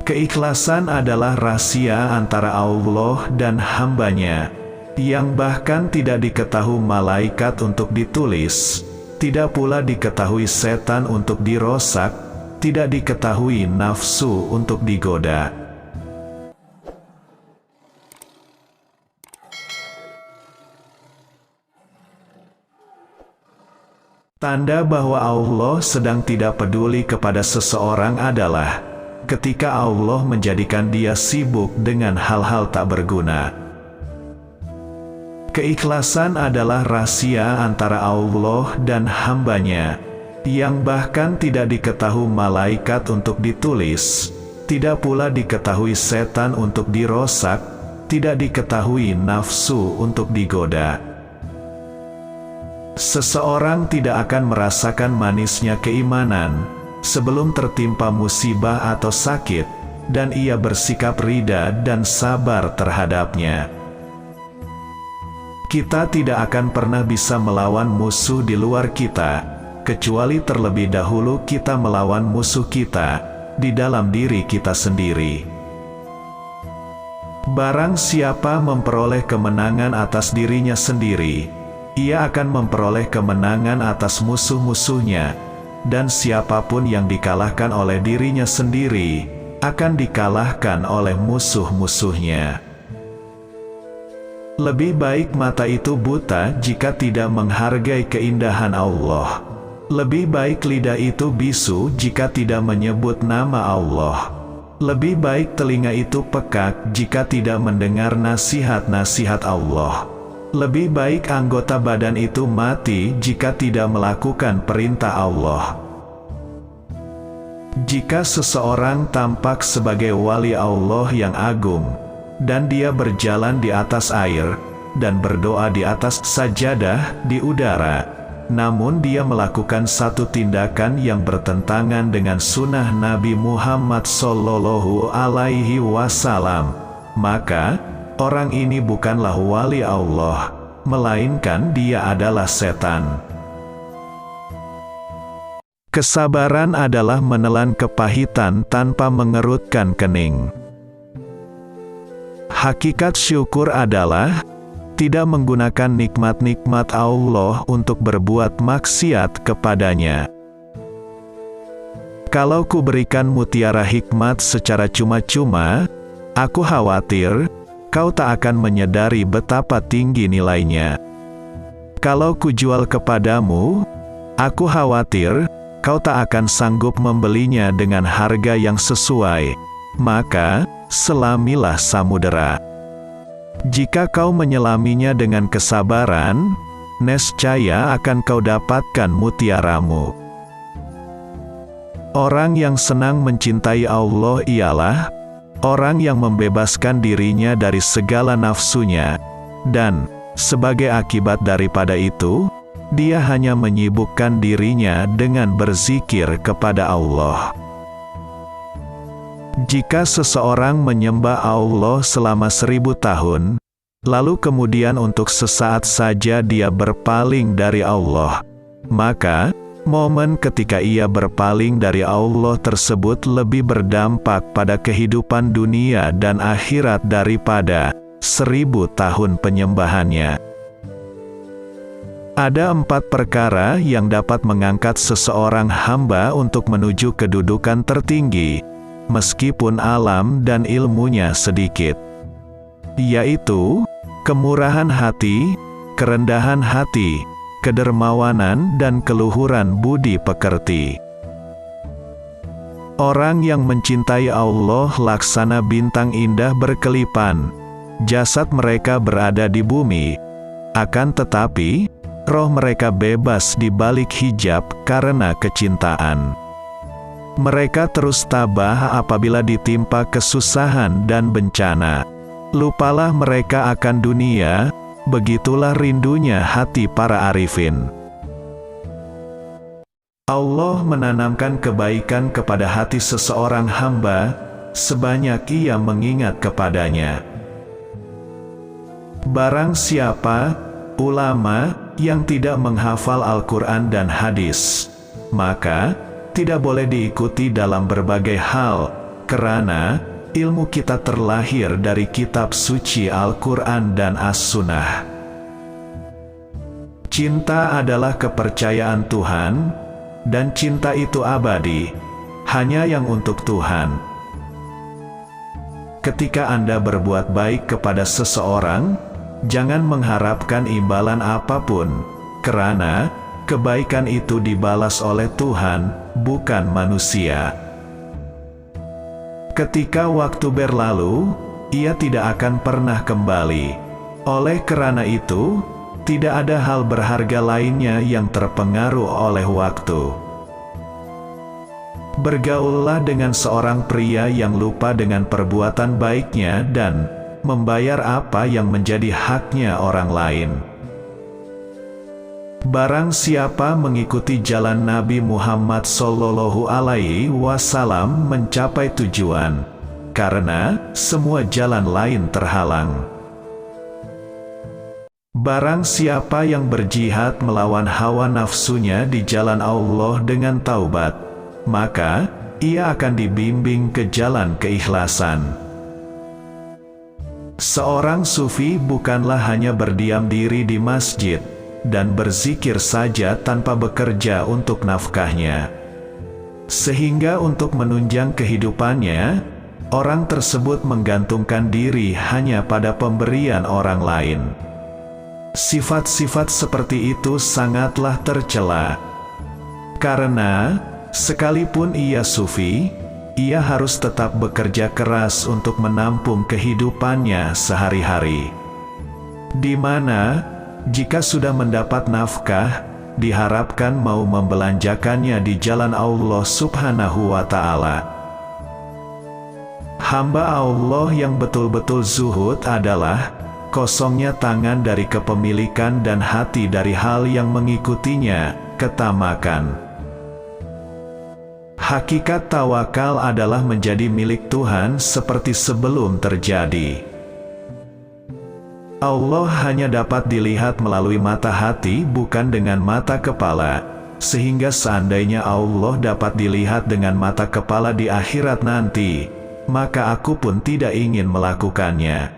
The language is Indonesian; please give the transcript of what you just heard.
Keikhlasan adalah rahasia antara Allah dan hambanya, yang bahkan tidak diketahui malaikat untuk ditulis, tidak pula diketahui setan untuk dirosak, tidak diketahui nafsu untuk digoda. Tanda bahwa Allah sedang tidak peduli kepada seseorang adalah ketika Allah menjadikan dia sibuk dengan hal-hal tak berguna. Keikhlasan adalah rahasia antara Allah dan hambanya, yang bahkan tidak diketahui malaikat untuk ditulis, tidak pula diketahui setan untuk dirosak, tidak diketahui nafsu untuk digoda. Seseorang tidak akan merasakan manisnya keimanan sebelum tertimpa musibah atau sakit, dan ia bersikap rida dan sabar terhadapnya. Kita tidak akan pernah bisa melawan musuh di luar kita, kecuali terlebih dahulu kita melawan musuh kita di dalam diri kita sendiri. Barang siapa memperoleh kemenangan atas dirinya sendiri, ia akan memperoleh kemenangan atas musuh-musuhnya, dan siapapun yang dikalahkan oleh dirinya sendiri, akan dikalahkan oleh musuh-musuhnya. Lebih baik mata itu buta jika tidak menghargai keindahan Allah. Lebih baik lidah itu bisu jika tidak menyebut nama Allah. Lebih baik telinga itu pekak jika tidak mendengar nasihat-nasihat Allah. Lebih baik anggota badan itu mati jika tidak melakukan perintah Allah. Jika seseorang tampak sebagai wali Allah yang agung, dan dia berjalan di atas air, dan berdoa di atas sajadah di udara, namun dia melakukan satu tindakan yang bertentangan dengan sunnah Nabi Muhammad Sallallahu Alaihi Wasallam, maka orang ini bukanlah wali Allah, melainkan dia adalah setan. Kesabaran adalah menelan kepahitan tanpa mengerutkan kening. Hakikat syukur adalah tidak menggunakan nikmat-nikmat Allah untuk berbuat maksiat kepadanya. Kalau ku berikan mutiara hikmat secara cuma-cuma, aku khawatir kau tak akan menyadari betapa tinggi nilainya. Kalau kujual kepadamu, aku khawatir kau tak akan sanggup membelinya dengan harga yang sesuai. Maka, selamilah samudera. Jika kau menyelaminya dengan kesabaran, nescaya akan kau dapatkan mutiaramu. Orang yang senang mencintai Allah ialah orang yang membebaskan dirinya dari segala nafsunya, dan sebagai akibat daripada itu, dia hanya menyibukkan dirinya dengan berzikir kepada Allah. Jika seseorang menyembah Allah selama 1000 tahun, lalu kemudian untuk sesaat saja dia berpaling dari Allah, maka momen ketika ia berpaling dari Allah tersebut lebih berdampak pada kehidupan dunia dan akhirat daripada 1000 tahun penyembahannya. Ada 4 perkara yang dapat mengangkat seseorang hamba untuk menuju kedudukan tertinggi, meskipun alam dan ilmunya sedikit, yaitu kemurahan hati, kerendahan hati, kedermawanan dan keluhuran budi pekerti. Orang yang mencintai Allah laksana bintang indah berkelipan, jasad mereka berada di bumi, akan tetapi roh mereka bebas di balik hijab karena kecintaan. Mereka terus tabah apabila ditimpa kesusahan dan bencana. Lupalah mereka akan dunia, begitulah rindunya hati para arifin. Allah menanamkan kebaikan kepada hati seseorang hamba, sebanyak ia mengingat kepadanya. Barang siapa, ulama, yang tidak menghafal Al-Quran dan hadis, maka tidak boleh diikuti dalam berbagai hal, Karena ilmu kita terlahir dari kitab suci Al-Quran dan As-Sunnah. Cinta adalah kepercayaan Tuhan, dan cinta itu abadi, hanya yang untuk Tuhan. Ketika Anda berbuat baik kepada seseorang, jangan mengharapkan imbalan apapun, karena kebaikan itu dibalas oleh Tuhan, bukan manusia. Ketika waktu berlalu, ia tidak akan pernah kembali. Oleh karena itu, tidak ada hal berharga lainnya yang terpengaruh oleh waktu. Bergaullah dengan seorang pria yang lupa dengan perbuatan baiknya dan membayar apa yang menjadi haknya orang lain. Barang siapa mengikuti jalan Nabi Muhammad SAW mencapai tujuan, karena semua jalan lain terhalang. Barang siapa yang berjihad melawan hawa nafsunya di jalan Allah dengan taubat, maka ia akan dibimbing ke jalan keikhlasan. Seorang sufi bukanlah hanya berdiam diri di masjid dan berzikir saja tanpa bekerja untuk nafkahnya. Sehingga untuk menunjang kehidupannya, orang tersebut menggantungkan diri hanya pada pemberian orang lain. Sifat-sifat seperti itu sangatlah tercela. Karena, sekalipun ia sufi, ia harus tetap bekerja keras untuk menampung kehidupannya sehari-hari. Di mana, jika sudah mendapat nafkah, diharapkan mau membelanjakannya di jalan Allah Subhanahu wa Ta'ala. Hamba Allah yang betul-betul zuhud adalah kosongnya tangan dari kepemilikan dan hati dari hal yang mengikutinya, ketamakan. Hakikat tawakal adalah menjadi milik Tuhan seperti sebelum terjadi. Allah hanya dapat dilihat melalui mata hati, bukan dengan mata kepala, sehingga seandainya Allah dapat dilihat dengan mata kepala di akhirat nanti, maka aku pun tidak ingin melakukannya.